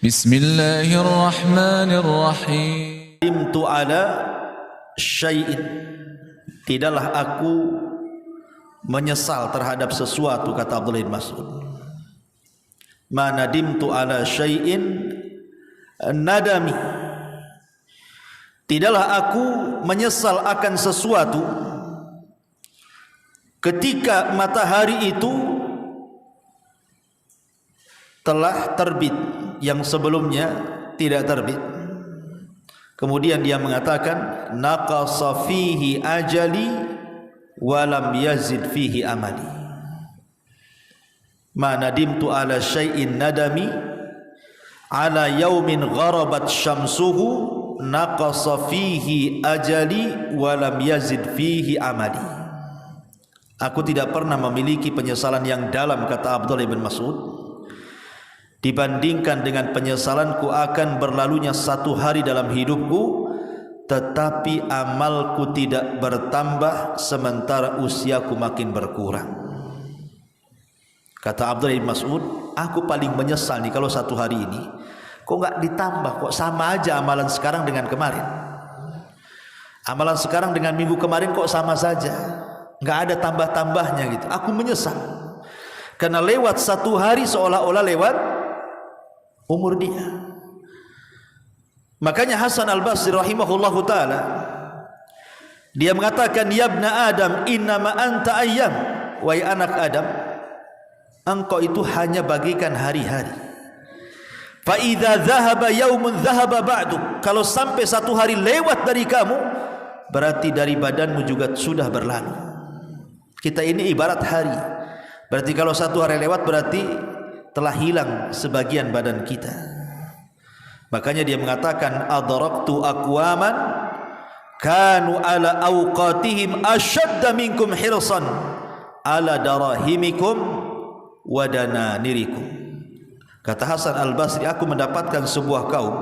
Bismillahirrahmanirrahim. Nadimtu ala syai'in, tidaklah aku menyesal terhadap sesuatu, kata Abdullah bin Mas'ud. Ma nadimtu ala syai'in nadami, tidaklah aku menyesal akan sesuatu ketika matahari itu telah terbit yang sebelumnya tidak terbit. Kemudian dia mengatakan naqasa fihi ajali wa lam yazid fihi amali. Ma nadimtu ala syai'in nadami ala yaumin gharabat syamsuhu naqasa fihi ajali wa lam yazid fihi amali. Aku tidak pernah memiliki penyesalan yang dalam, kata Abdullah bin Mas'ud, dibandingkan dengan penyesalanku akan berlalunya satu hari dalam hidupku, tetapi amalku tidak bertambah sementara usiaku makin berkurang. Kata Abdullah bin Mas'ud, aku paling menyesal nih kalau satu hari ini kok nggak ditambah, kok sama aja amalan sekarang dengan kemarin. Amalan sekarang dengan minggu kemarin kok sama saja, nggak ada tambah-tambahnya gitu. Aku menyesal karena lewat satu hari seolah-olah lewat umur dia. Makanya Hasan Al-Basri rahimahullahu ta'ala, dia mengatakan, ya ibna Adam innama anta ayyam, wahai anak Adam, engkau itu hanya bagikan hari-hari. Fa idza dhahaba yaumun dhahaba ba'du, kalau sampai satu hari lewat dari kamu, berarti dari badanmu juga sudah berlalu. Kita ini ibarat hari, berarti kalau satu hari lewat berarti telah hilang sebagian badan kita. Makanya dia mengatakan adraktu aqwaman kanu ala awqatihim ashadda minkum hirsan ala darahimikum wa dananirikum. Kata Hasan Al-Basri, aku mendapatkan sebuah kaum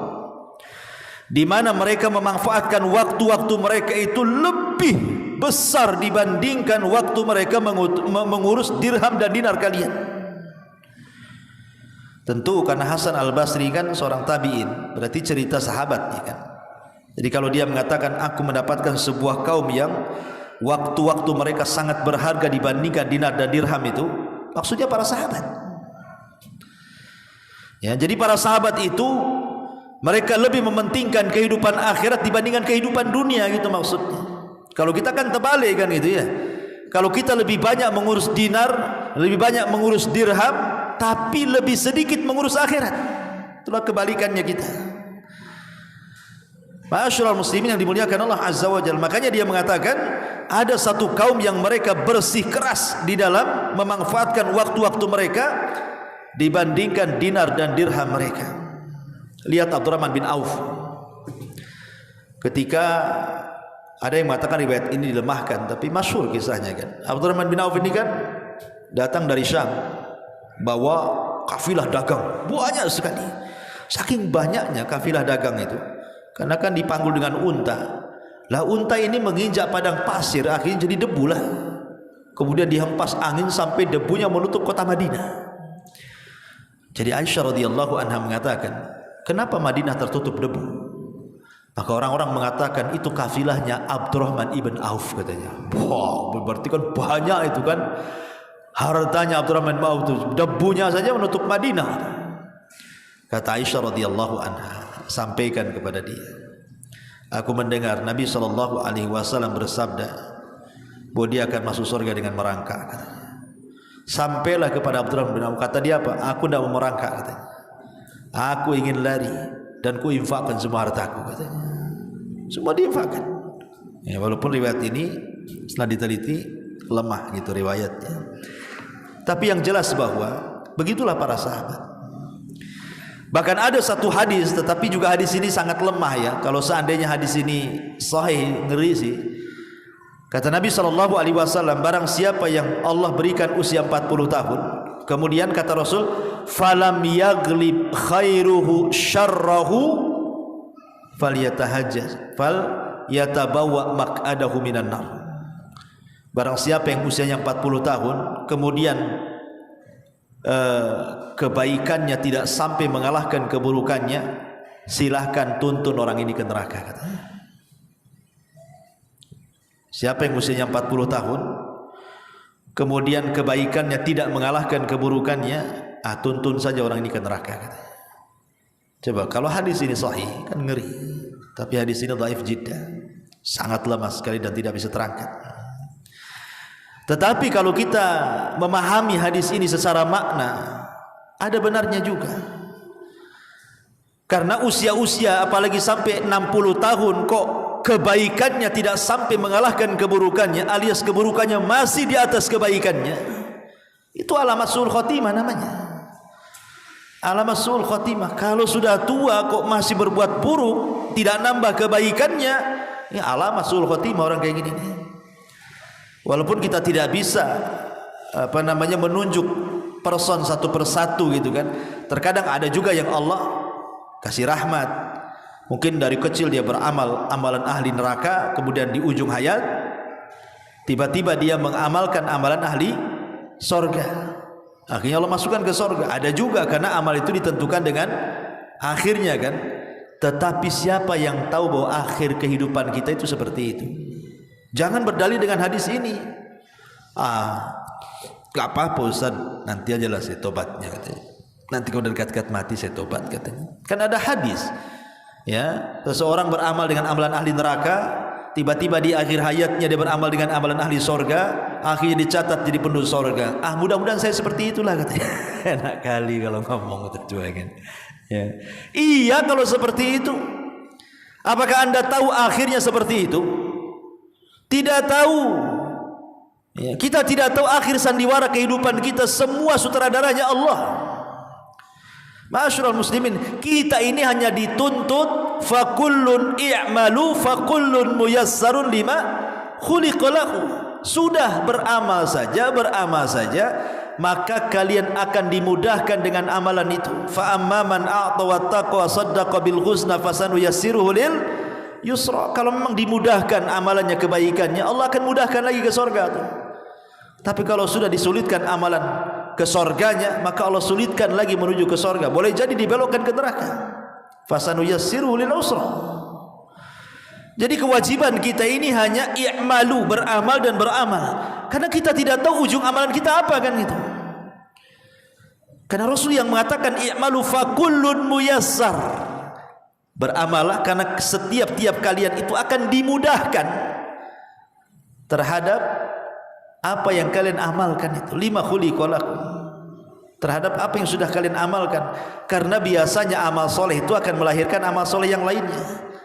di mana mereka memanfaatkan waktu-waktu mereka itu lebih besar dibandingkan waktu mereka mengurus dirham dan dinar kalian. Tentu karena Hasan Al-Basri kan seorang tabi'in, berarti cerita sahabat ya kan. Jadi kalau dia mengatakan aku mendapatkan sebuah kaum yang waktu-waktu mereka sangat berharga dibandingkan dinar dan dirham, itu maksudnya para sahabat. Ya, jadi para sahabat itu mereka lebih mementingkan kehidupan akhirat dibandingkan kehidupan dunia, gitu maksudnya. Kalau kita kan terbalik kan gitu ya. Kalau kita lebih banyak mengurus dinar, lebih banyak mengurus dirham, tapi lebih sedikit mengurus akhirat. Itulah kebalikannya kita. Ma'asyiral muslimin yang dimuliakan Allah Azza wa Jalla. Makanya dia mengatakan ada satu kaum yang mereka bersih keras di dalam memanfaatkan waktu-waktu mereka dibandingkan dinar dan dirham mereka. Lihat Abdurrahman bin Auf. Ketika ada yang mengatakan riwayat ini dilemahkan, tapi masyhur kisahnya kan. Abdurrahman bin Auf ini kan datang dari Syam, bawa kafilah dagang banyak sekali. Saking banyaknya kafilah dagang itu, karena kan dipanggul dengan unta. Lah unta ini menginjak padang pasir, akhirnya jadi debu lah. Kemudian dihempas angin sampai debunya menutup kota Madinah. Jadi Aisyah radhiyallahu anha mengatakan, kenapa Madinah tertutup debu? Maka orang-orang mengatakan itu kafilahnya Abdurrahman ibn Auf, katanya. Wah, berarti kan banyak itu kan hartanya Abdurrahman bin Auf itu, debunya saja menutup Madinah. Kata Aisyah radhiyallahu anha, sampaikan kepada dia, aku mendengar Nabi SAW bersabda bahwa dia akan masuk surga dengan merangkak, katanya. Sampailah kepada Abdurrahman bin Auf, kata dia apa? Aku tidak mau merangkak, katanya. Aku ingin lari dan ku infakkan semua hartaku, katanya. Semua diinfakkan. Ya, walaupun riwayat ini setelah diteliti lemah gitu riwayatnya. Tapi yang jelas bahwa begitulah para sahabat. Bahkan ada satu hadis, tetapi juga hadis ini sangat lemah ya. Kalau seandainya hadis ini sahih, ngeri sih. Kata Nabi SAW, barang siapa yang Allah berikan usia 40 tahun, kemudian kata Rasul, falam yaglib khairuhu syarrahu falyatahajjaz fal yatabawa maq'adahu minan nar. Barang siapa yang usianya 40 tahun kemudian kebaikannya tidak sampai mengalahkan keburukannya, silahkan tuntun orang ini ke neraka, katanya. Siapa yang usianya 40 tahun kemudian kebaikannya tidak mengalahkan keburukannya, tuntun saja orang ini ke neraka, katanya. Coba kalau hadis ini sahih kan ngeri, tapi hadis ini dhaif jiddan, sangat lemah sekali dan tidak bisa terangkat. Tetapi kalau kita memahami hadis ini secara makna, ada benarnya juga. Karena usia-usia apalagi sampai 60 tahun kok kebaikannya tidak sampai mengalahkan keburukannya, alias keburukannya masih di atas kebaikannya, itu alamat su'ul khotimah namanya. Alamat su'ul khotimah. Kalau sudah tua kok masih berbuat buruk, tidak nambah kebaikannya, ya alamat su'ul khotimah orang kayak gini nih. Walaupun kita tidak bisa menunjuk person satu persatu gitu kan. Terkadang ada juga yang Allah kasih rahmat, mungkin dari kecil dia beramal amalan ahli neraka, kemudian di ujung hayat tiba-tiba dia mengamalkan amalan ahli sorga, akhirnya Allah masukkan ke sorga. Ada juga karena amal itu ditentukan dengan akhirnya kan. Tetapi siapa yang tahu bahwa akhir kehidupan kita itu seperti itu? Jangan berdalih dengan hadis ini. Gak apa-apa Ustaz, nanti aja lah saya tobatnya, katanya. Nanti kalau dekat-dekat mati saya tobat, katanya. Kan ada hadis, ya, seseorang beramal dengan amalan ahli neraka, tiba-tiba di akhir hayatnya dia beramal dengan amalan ahli sorga, akhirnya dicatat jadi penduduk sorga. Mudah-mudahan saya seperti itulah, katanya. Enak kali kalau ngomong itu kan. Ya. Iya kalau seperti itu. Apakah anda tahu akhirnya seperti itu? Tidak tahu. Ya, kita tidak tahu akhir sandiwara kehidupan kita, semua sutradaranya Allah. Ma'asyiral muslimin, kita ini hanya dituntut fakullun i'malu fakullun muyassarun lima khuliqa lahu. Sudah beramal saja, maka kalian akan dimudahkan dengan amalan itu. Fa amman a'ta wattaqa saddaqa bil husna fasanuyassiruhu lil yusra. Kalau memang dimudahkan amalannya, kebaikannya, Allah akan mudahkan lagi ke surga tuh. Tapi kalau sudah disulitkan amalan ke surganya, maka Allah sulitkan lagi menuju ke surga. Boleh jadi dibelokkan ke neraka. Fasanuyassiruhu lil usra. Jadi kewajiban kita ini hanya i'malu, beramal dan beramal. Karena kita tidak tahu ujung amalan kita apa kan itu. Karena Rasul yang mengatakan i'malu fakullun muyassar. Beramalah karena setiap kalian itu akan dimudahkan terhadap apa yang kalian amalkan itu. Lima khuliqa lakum. Terhadap apa yang sudah kalian amalkan. Karena biasanya amal soleh itu akan melahirkan amal soleh yang lainnya.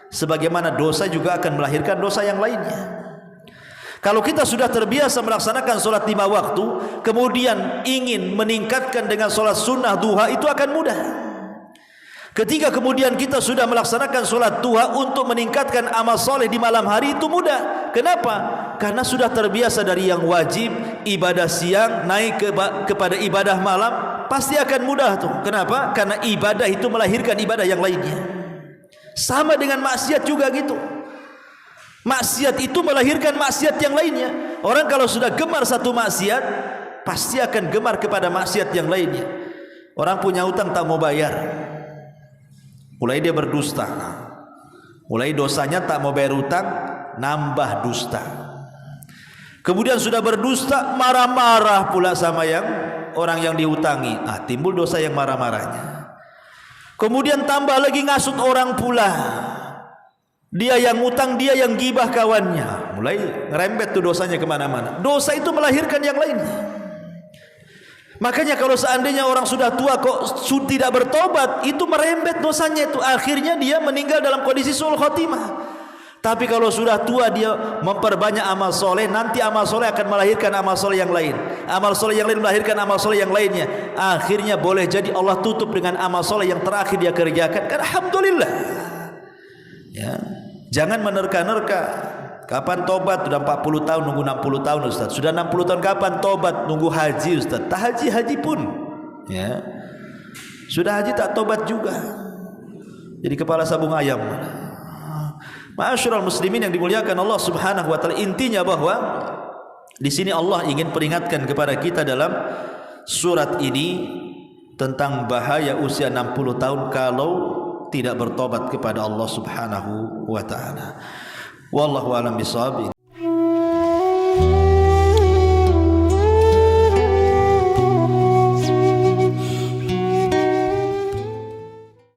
Sebagaimana dosa juga akan melahirkan dosa yang lainnya. Kalau kita sudah terbiasa melaksanakan solat 5 waktu, kemudian ingin meningkatkan dengan solat sunnah duha, itu akan mudah. Ketika kemudian kita sudah melaksanakan solat duha untuk meningkatkan amal soleh di malam hari, itu mudah. Kenapa? Karena sudah terbiasa dari yang wajib, ibadah siang, naik kepada ibadah malam, pasti akan mudah tuh. Kenapa? Karena ibadah itu melahirkan ibadah yang lainnya. Sama dengan maksiat juga gitu. Maksiat itu melahirkan maksiat yang lainnya. Orang kalau sudah gemar satu maksiat, pasti akan gemar kepada maksiat yang lainnya. Orang punya utang tak mau bayar, mulai dia berdusta. Mulai dosanya tak mau bayar utang, nambah dusta. Kemudian sudah berdusta, marah-marah pula sama yang orang yang diutangi. Timbul dosa yang marah-marahnya. Kemudian tambah lagi ngasut orang pula. Dia yang utang, dia yang gibah kawannya. Mulai ngerembet tuh dosanya kemana-mana. Dosa itu melahirkan yang lainnya. Makanya kalau seandainya orang sudah tua kok tidak bertobat, itu merembet dosanya itu. Akhirnya dia meninggal dalam kondisi su'ul khotimah. Tapi kalau sudah tua dia memperbanyak amal soleh, nanti amal soleh akan melahirkan amal soleh yang lain. Amal soleh yang lain melahirkan amal soleh yang lainnya. Akhirnya boleh jadi Allah tutup dengan amal soleh yang terakhir dia kerjakan. Kan alhamdulillah. Ya, jangan menerka-nerka. Kapan tobat? Sudah 40 tahun nunggu 60 tahun Ustaz. Sudah 60 tahun kapan tobat? Nunggu haji Ustaz. Tak haji pun. Ya. Sudah haji tak tobat juga. Jadi kepala sabung ayam. Ma'asyiral muslimin yang dimuliakan Allah Subhanahu wa taala, intinya bahwa di sini Allah ingin peringatkan kepada kita dalam surat ini tentang bahaya usia 60 tahun kalau tidak bertobat kepada Allah Subhanahu wa taala. Wallahu a'lam bishawab.